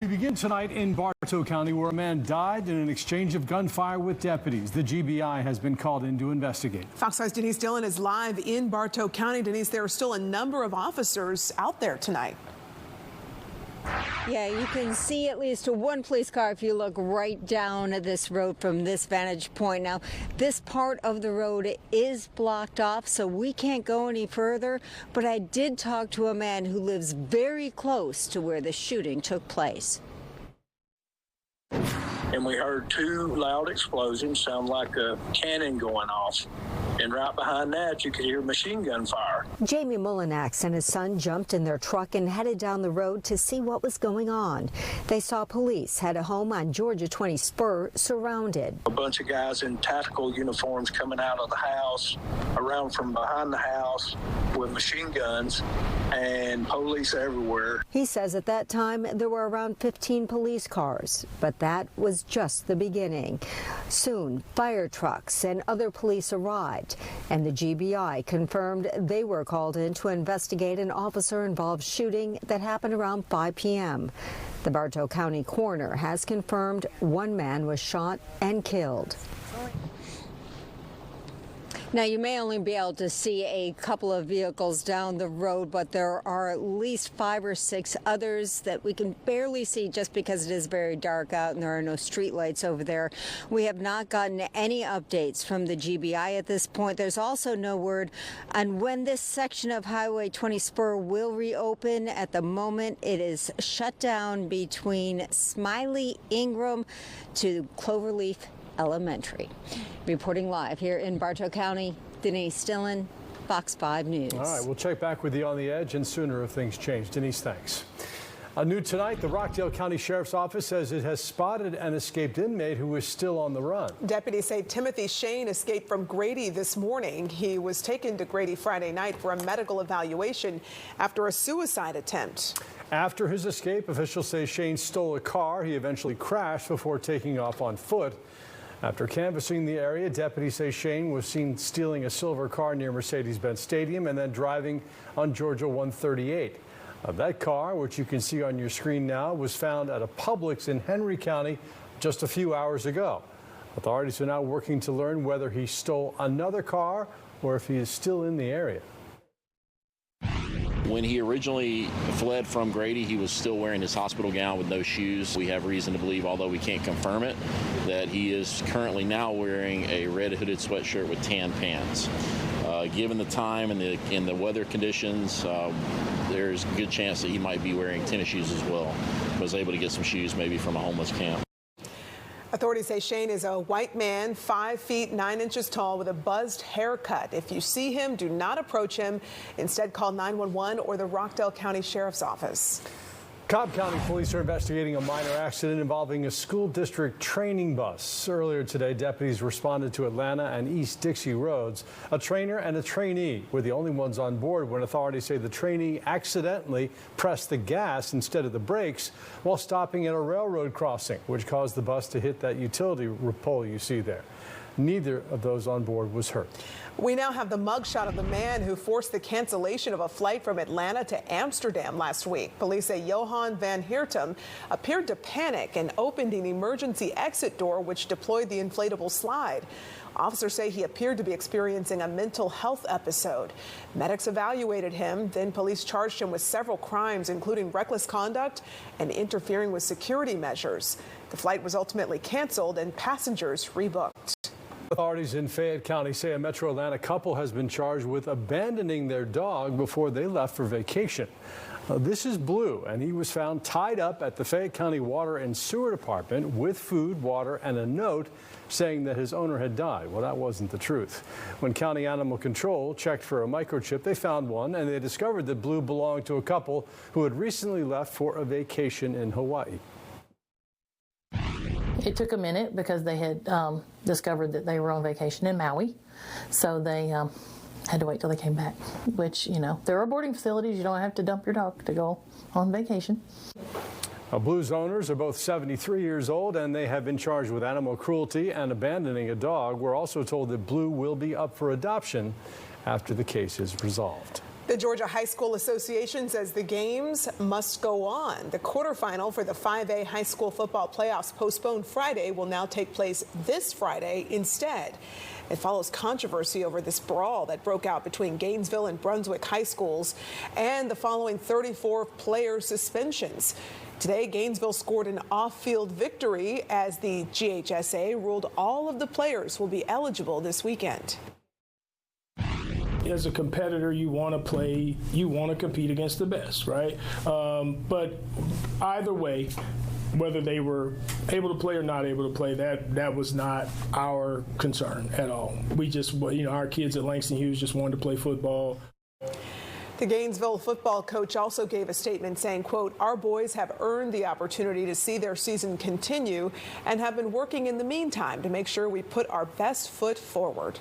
We begin tonight in Bartow County, where a man died in an exchange of gunfire with deputies. The GBI has been called in to investigate. Fox 5's Denise Dillon is live in Bartow County. Denise, there are still a number of officers out there tonight. Yeah, you can see at least one police car if you look right down this road from this vantage point. Now, this part of the road is blocked off, so we can't go any further. But I did talk to a man who lives very close to where the shooting took place. And we heard two loud explosions, sound like a cannon going off. And right behind that, you could hear machine gun fire. Jamie Mullinax and his son jumped in their truck and headed down the road to see what was going on. They saw police at a home on Georgia 20 Spur surrounded. A bunch of guys in tactical uniforms coming out of the house, around from behind the house with machine guns, and police everywhere. He says at that time there were around 15 police cars, but that was just the beginning. Soon, fire trucks and other police arrived, and the GBI confirmed they were called in to investigate an officer-involved shooting that happened around 5 p.m. The Bartow County coroner has confirmed one man was shot and killed. Now, you may only be able to see a couple of vehicles down the road, but there are at least 5 or 6 others that we can barely see just because it is very dark out and there are no street lights over there. We have not gotten any updates from the GBI at this point. There's also no word on when this section of Highway 20 Spur will reopen. At the moment, it is shut down between Smiley Ingram to Cloverleaf Elementary. Reporting live here in Bartow County, Denise Dillon, Fox 5 News. All right, we'll check back with you on the edge and sooner if things change. Denise, thanks. New tonight, the Rockdale County Sheriff's Office says it has spotted an escaped inmate who is still on the run. Deputies say Timothy Shane escaped from Grady this morning. He was taken to Grady Friday night for a medical evaluation after a suicide attempt. After his escape, officials say Shane stole a car. He eventually crashed before taking off on foot. After canvassing the area, deputies say Shane was seen stealing a silver car near Mercedes-Benz Stadium and then driving on Georgia 138. That car, which you can see on your screen now, was found at a Publix in Henry County just a few hours ago. Authorities are now working to learn whether he stole another car or if he is still in the area. When he originally fled from Grady, he was still wearing his hospital gown with no shoes. We have reason to believe, although we can't confirm it, that he is currently now wearing a red hooded sweatshirt with tan pants. Given the time and the weather conditions, there's a good chance that he might be wearing tennis shoes as well. Was able to get some shoes maybe from a homeless camp. Authorities say Shane is a white man, 5 feet 9 inches tall with a buzzed haircut. If you see him, do not approach him. Instead, call 911 or the Rockdale County Sheriff's Office. Cobb County police are investigating a minor accident involving a school district training bus. Earlier today, deputies responded to Atlanta and East Dixie roads. A trainer and a trainee were the only ones on board when authorities say the trainee accidentally pressed the gas instead of the brakes while stopping at a railroad crossing, which caused the bus to hit that utility pole you see there. Neither of those on board was hurt. We now have the mugshot of the man who forced the cancellation of a flight from Atlanta to Amsterdam last week. Police say Johan van Heertem appeared to panic and opened an emergency exit door which deployed the inflatable slide. Officers say he appeared to be experiencing a mental health episode. Medics evaluated him, then police charged him with several crimes, including reckless conduct and interfering with security measures. The flight was ultimately canceled and passengers rebooked. Authorities in Fayette County say a Metro Atlanta couple has been charged with abandoning their dog before they left for vacation. This is Blue, and he was found tied up at the Fayette County Water and Sewer Department with food, water, and a note saying that his owner had died. Well, that wasn't the truth. When County Animal Control checked for a microchip, they found one, and they discovered that Blue belonged to a couple who had recently left for a vacation in Hawaii. It took a minute because they had discovered that they were on vacation in Maui, so they had to wait till they came back, which, you know, there are boarding facilities. You don't have to dump your dog to go on vacation. Blue's owners are both 73 years old, and they have been charged with animal cruelty and abandoning a dog. We're also told that Blue will be up for adoption after the case is resolved. The Georgia High School Association says the games must go on. The quarterfinal for the 5A high school football playoffs postponed Friday will now take place this Friday instead. It follows controversy over this brawl that broke out between Gainesville and Brunswick high schools and the following 34 player suspensions. Today, Gainesville scored an off-field victory as the GHSA ruled all of the players will be eligible this weekend. As a competitor, you want to play, you want to compete against the best, right? But either way, whether they were able to play or not able to play, that was not our concern at all. We just, our kids at Langston Hughes just wanted to play football. The Gainesville football coach also gave a statement saying, quote, "Our boys have earned the opportunity to see their season continue and have been working in the meantime to make sure we put our best foot forward."